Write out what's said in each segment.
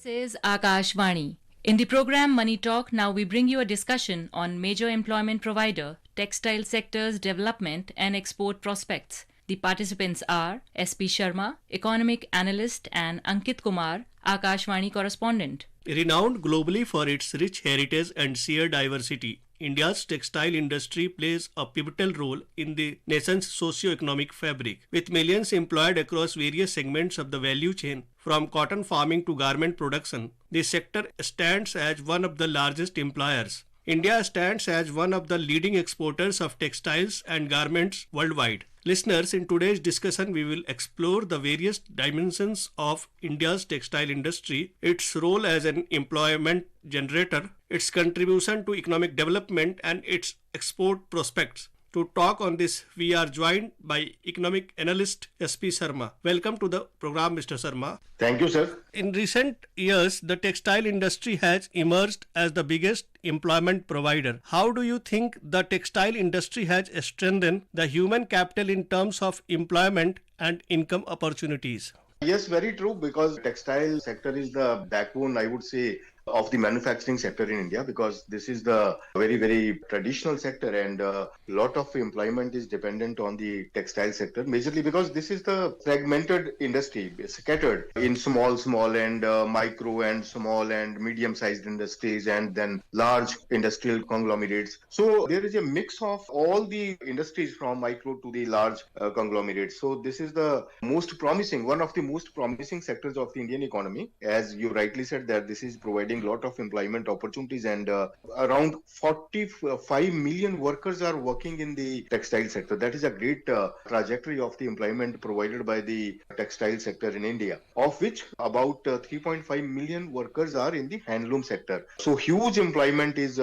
is Akashvani. In the program Money Talk, now we bring you a discussion on major employment provider, textile sector's development and export prospects. The participants are SP Sharma, economic analyst, and Ankit Kumar, Akashvani correspondent. Renowned globally for its rich heritage and sheer diversity, India's textile industry plays a pivotal role in the nation's socio-economic fabric. With millions employed across various segments of the value chain, from cotton farming to garment production, the sector stands as one of the largest employers. India stands as one of the leading exporters of textiles and garments worldwide. Listeners, in today's discussion, we will explore the various dimensions of India's textile industry, its role as an employment generator, its contribution to economic development, and its export prospects. To talk on this, we are joined by economic analyst SP Sharma. Welcome to the program, Mr. Sharma. Thank you, sir. In recent years, the textile industry has emerged as the biggest employment provider. How do you think the textile industry has strengthened the human capital in terms of employment and income opportunities? Yes, very true, because textile sector is the backbone, I would say, of the manufacturing sector in India, because this is the very, very traditional sector, and a lot of employment is dependent on the textile sector, majorly because this is the fragmented industry, scattered in small and micro and small and medium-sized industries, and then large industrial conglomerates. So there is a mix of all the industries from micro to the large conglomerates. So this is the most promising, one of the most promising sectors of the Indian economy. As you rightly said, that this is providing a lot of employment opportunities, and around 45 million workers are working in the textile sector. That is a great trajectory of the employment provided by the textile sector in India, of which about 3.5 million workers are in the handloom sector. So huge employment is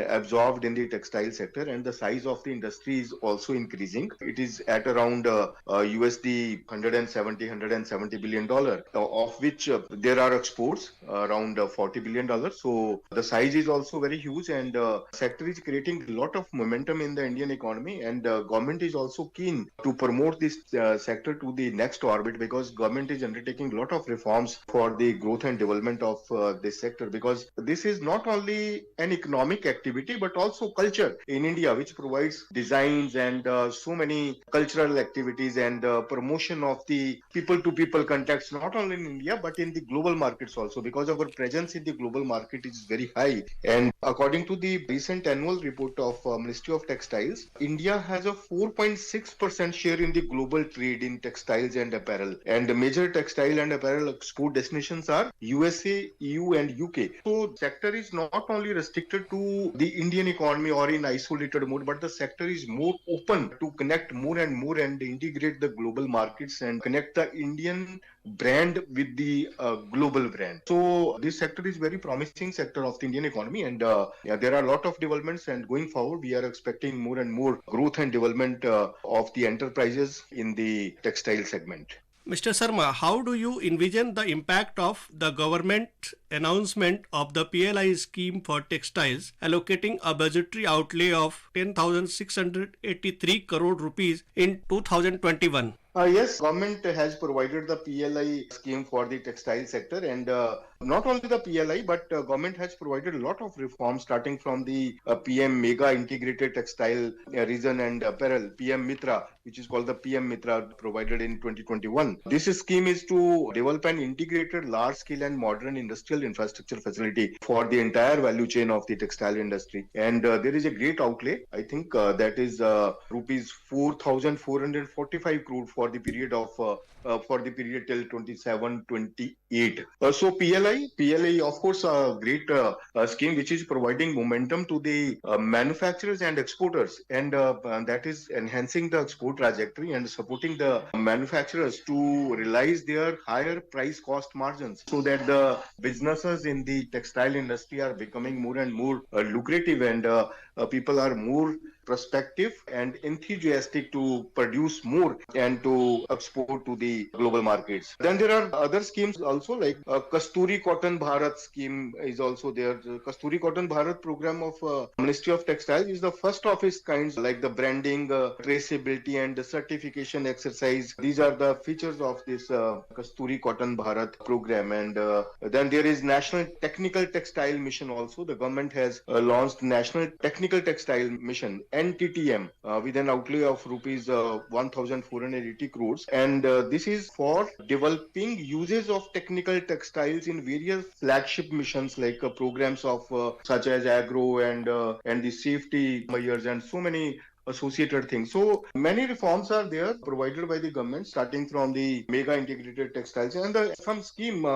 absorbed in the textile sector, and the size of the industry is also increasing. It is at around USD 170 billion dollar, of which there are exports around $40 billion. So the size is also very huge, and sector is creating a lot of momentum in the Indian economy, and government is also keen to promote this sector to the next orbit, because government is undertaking a lot of reforms for the growth and development of this sector, because this is not only an economic activity but also culture in India, which provides designs and so many cultural activities and promotion of the people-to-people contacts, not only in India but in the global markets also, because our presence in the global market is very high. And according to the recent annual report of Ministry of Textiles, India has a 4.6% share in the global trade in textiles and apparel, and the major textile and apparel export destinations are USA, EU and UK. So sector is not only restricted to the Indian economy or in isolated mode, but the sector is more open to connect more and more and integrate the global markets and connect the Indian brand with the global brand. So this sector is very promising sector of the Indian economy, and there are a lot of developments, and going forward we are expecting more and more growth and development of the enterprises in the textile segment. Mr. Sharma, how do you envision the impact of the government announcement of the PLI scheme for textiles, allocating a budgetary outlay of 10,683 crore rupees in 2021? Yes, government has provided the PLI scheme for the textile sector, and not only the PLI, but government has provided a lot of reforms, starting from the PM Mega Integrated Textile Region and Apparel, PM Mitra, which is called the PM Mitra, provided in 2021. This scheme is to develop an integrated large-scale and modern industrial infrastructure facility for the entire value chain of the textile industry. And there is a great outlay. I think that is rupees 4,445 crore for the period of till 27-28. So PLI, of course, a great scheme which is providing momentum to the manufacturers and exporters, and that is enhancing the export trajectory and supporting the manufacturers to realize their higher price cost margins, so that the businesses in the textile industry are becoming more and more lucrative, and people are more prospective and enthusiastic to produce more and to export to the global markets. Then there are other schemes also like Kasturi Cotton Bharat scheme is also there. The Kasturi Cotton Bharat program of Ministry of Textiles is the first of its kinds, like the branding, traceability and the certification exercise. These are the features of this Kasturi Cotton Bharat program. And then there is National Technical Textile Mission also. The government has launched National Technical Textile Mission, NTTM, with an outlay of rupees 1,480 crores. And this is for developing uses of technical textiles in various flagship missions like programs of such as agro and the safety measures and so many associated things. So many reforms are there provided by the government, starting from the mega integrated textiles and some scheme.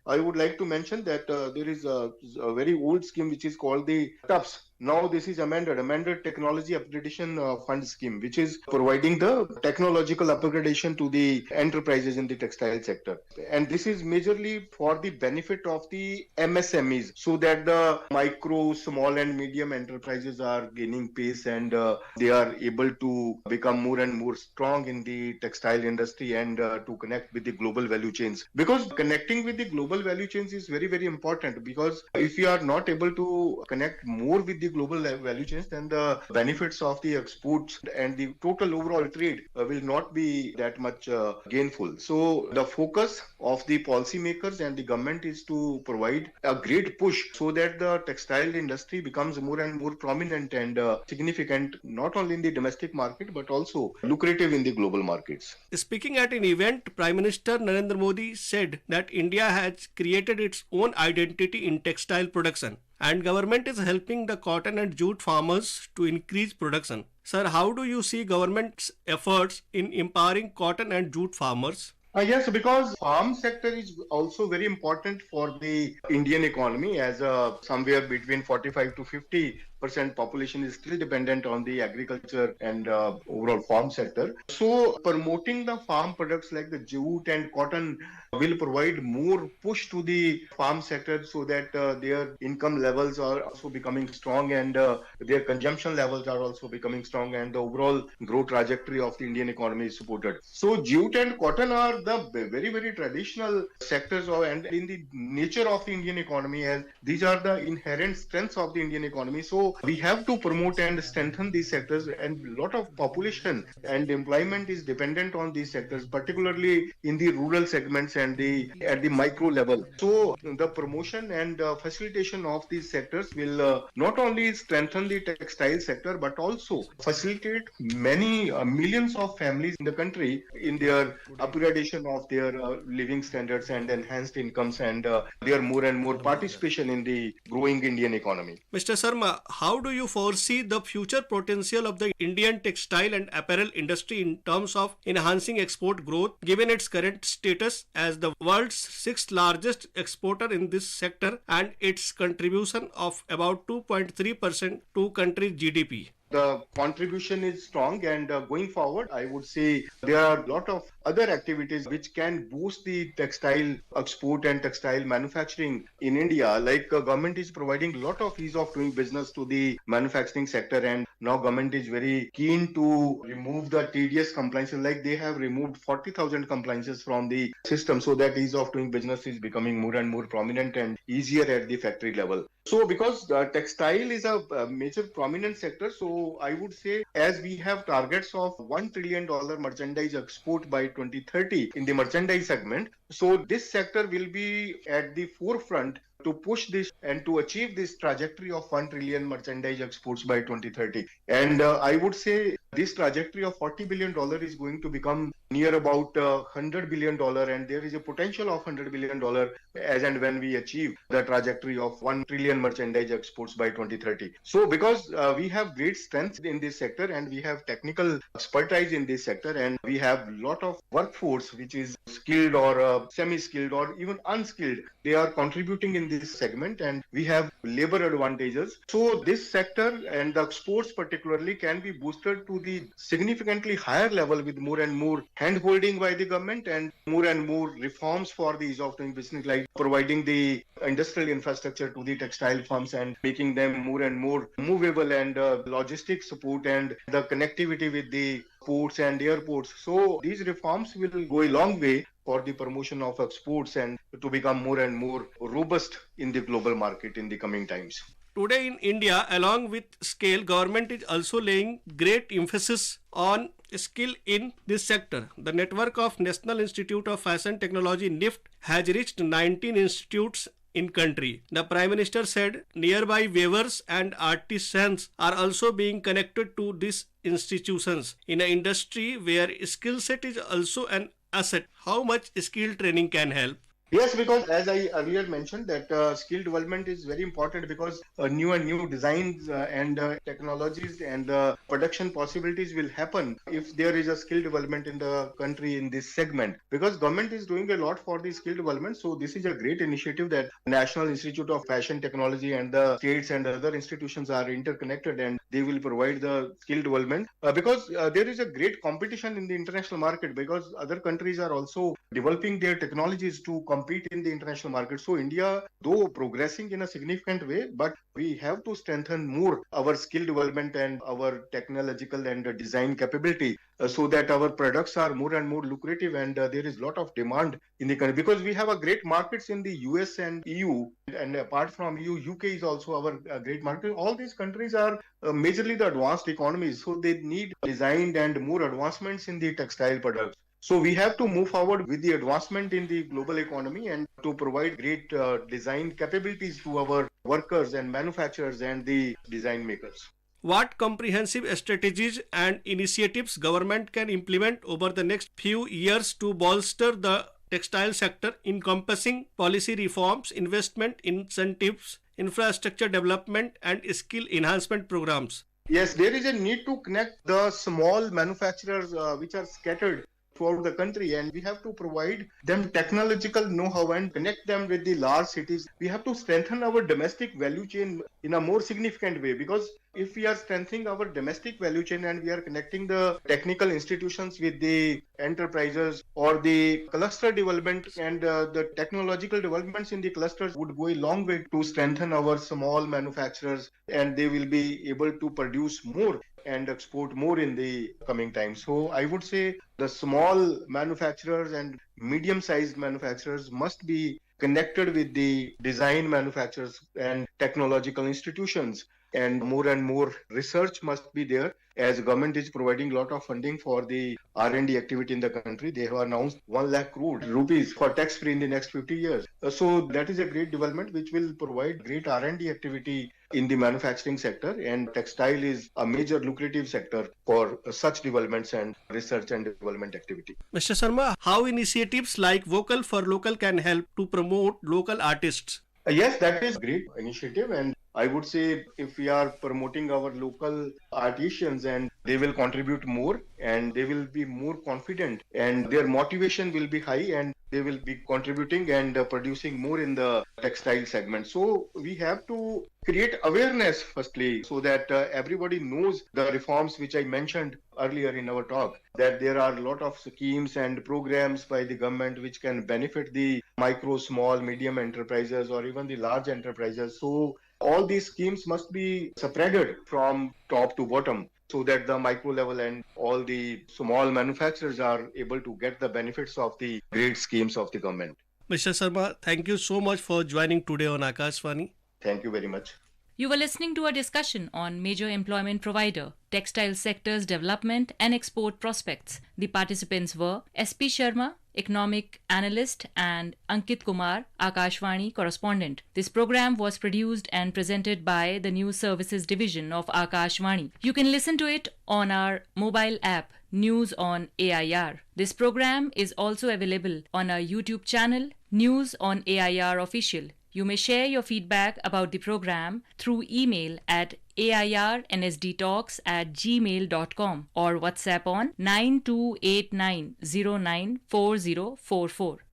I would like to mention that there is a very old scheme which is called the TUPS. Now this is amended Technology Upgradation Fund scheme, which is providing the technological upgradation to the enterprises in the textile sector. And this is majorly for the benefit of the MSMEs, so that the micro, small and medium enterprises are gaining pace and they are able to become more and more strong in the textile industry and to connect with the global value chains. Because connecting with the global value chains is very, very important, because if you are not able to connect more with the global value chains, then the benefits of the exports and the total overall trade will not be that much gainful. So the focus of the policymakers and the government is to provide a great push so that the textile industry becomes more and more prominent and significant, not only in the domestic market but also lucrative in the global markets. Speaking at an event, Prime Minister Narendra Modi said that India has created its own identity in textile production, and government is helping the cotton and jute farmers to increase production. Sir, how do you see government's efforts in empowering cotton and jute farmers? Yes, because farm sector is also very important for the Indian economy, as somewhere between 45 to 50% population is still dependent on the agriculture and overall farm sector. So promoting the farm products like the jute and cotton will provide more push to the farm sector so that their income levels are also becoming strong and their consumption levels are also becoming strong, and the overall growth trajectory of the Indian economy is supported. So jute and cotton are the very, very traditional sectors and in the nature of the Indian economy, as these are the inherent strengths of the Indian economy. So we have to promote and strengthen these sectors, and a lot of population and employment is dependent on these sectors, particularly in the rural segments and at the micro level. So the promotion and facilitation of these sectors will not only strengthen the textile sector but also facilitate many millions of families in the country in their upgradation of their living standards and enhanced incomes and their more and more participation in the growing Indian economy. Mr. Sharma, how do you foresee the future potential of the Indian textile and apparel industry in terms of enhancing export growth, given its current status as the world's sixth largest exporter in this sector and its contribution of about 2.3% to country's GDP? The contribution is strong, and going forward, I would say there are a lot of other activities which can boost the textile export and textile manufacturing in India. Like government is providing a lot of ease of doing business to the manufacturing sector, and now government is very keen to remove the tedious compliances. Like they have removed 40,000 compliances from the system, so that ease of doing business is becoming more and more prominent and easier at the factory level. So because textile is a major prominent sector, so I would say as we have targets of $1 trillion merchandise export by 2030 in the merchandise segment, so this sector will be at the forefront to push this and to achieve this trajectory of 1 trillion merchandise exports by 2030. And I would say this trajectory of $40 billion is going to become near about $100 billion, and there is a potential of $100 billion as and when we achieve the trajectory of 1 trillion merchandise exports by 2030. So because we have great strength in this sector and we have technical expertise in this sector and we have a lot of workforce which is skilled or semi-skilled or even unskilled, they are contributing in this segment and we have labor advantages. So this sector and the exports particularly can be boosted to the significantly higher level with more and more hand-holding by the government and more reforms for the ease of doing business, like providing the industrial infrastructure to the textile firms and making them more and more movable, and logistic support and the connectivity with the ports and airports. So these reforms will go a long way for the promotion of exports and to become more and more robust in the global market in the coming times. Today in India, along with scale, government is also laying great emphasis on skill in this sector. The network of National Institute of Fashion Technology (NIFT) has reached 19 institutes in country. The Prime Minister said nearby weavers and artisans are also being connected to these institutions in an industry where skill set is also an asset. How much skill training can help? Yes, because as I earlier mentioned that skill development is very important, because new designs and technologies and production possibilities will happen if there is a skill development in the country in this segment, because government is doing a lot for the skill development. So this is a great initiative that National Institute of Fashion Technology and the states and other institutions are interconnected, and they will provide the skill development because there is a great competition in the international market, because other countries are also developing their technologies to compete in the international market. So India, though progressing in a significant way, but we have to strengthen more our skill development and our technological and design capability so that our products are more and more lucrative, and there is a lot of demand in the country, because we have a great markets in the US and EU, and apart from EU, UK is also our great market. All these countries are majorly the advanced economies, so they need designed and more advancements in the textile products. So we have to move forward with the advancement in the global economy and to provide great design capabilities to our workers and manufacturers and the design makers. What comprehensive strategies and initiatives government can implement over the next few years to bolster the textile sector, encompassing policy reforms, investment incentives, infrastructure development and skill enhancement programs? Yes, there is a need to connect the small manufacturers which are scattered throughout the country, and we have to provide them technological know-how and connect them with the large cities. We have to strengthen our domestic value chain in a more significant way, because if we are strengthening our domestic value chain and we are connecting the technical institutions with the enterprises or the cluster development, and the technological developments in the clusters would go a long way to strengthen our small manufacturers, and they will be able to produce more and export more in the coming time. So I would say the small manufacturers and medium-sized manufacturers must be connected with the design manufacturers and technological institutions, and more research must be there, as government is providing a lot of funding for the R&D activity in the country. They have announced 1 lakh crore rupees for tax-free in the next 50 years. So that is a great development which will provide great R&D activity in the manufacturing sector, and textile is a major lucrative sector for such developments and research and development activity. Mr. Sharma, how initiatives like Vocal for Local can help to promote local artists? Yes, that is a great initiative, and I would say if we are promoting our local artisans, and they will contribute more and they will be more confident and their motivation will be high, and they will be contributing and producing more in the textile segment. So we have to create awareness firstly, so that everybody knows the reforms which I mentioned earlier in our talk, that there are a lot of schemes and programs by the government which can benefit the micro, small, medium enterprises or even the large enterprises. So all these schemes must be spreaded from top to bottom, so that the micro level and all the small manufacturers are able to get the benefits of the great schemes of the government. Mr. Sharma, thank you so much for joining today on Akashvani. Thank you very much. You were listening to a discussion on major employment provider, textile sector's development and export prospects. The participants were SP Sharma, Economic Analyst, and Ankit Kumar, Akashvani Correspondent. This program was produced and presented by the News Services Division of Akashvani. You can listen to it on our mobile app, News on AIR. This program is also available on our YouTube channel, News on AIR Official. You may share your feedback about the program through email at airnsdtalks@gmail.com or WhatsApp on 9289094044.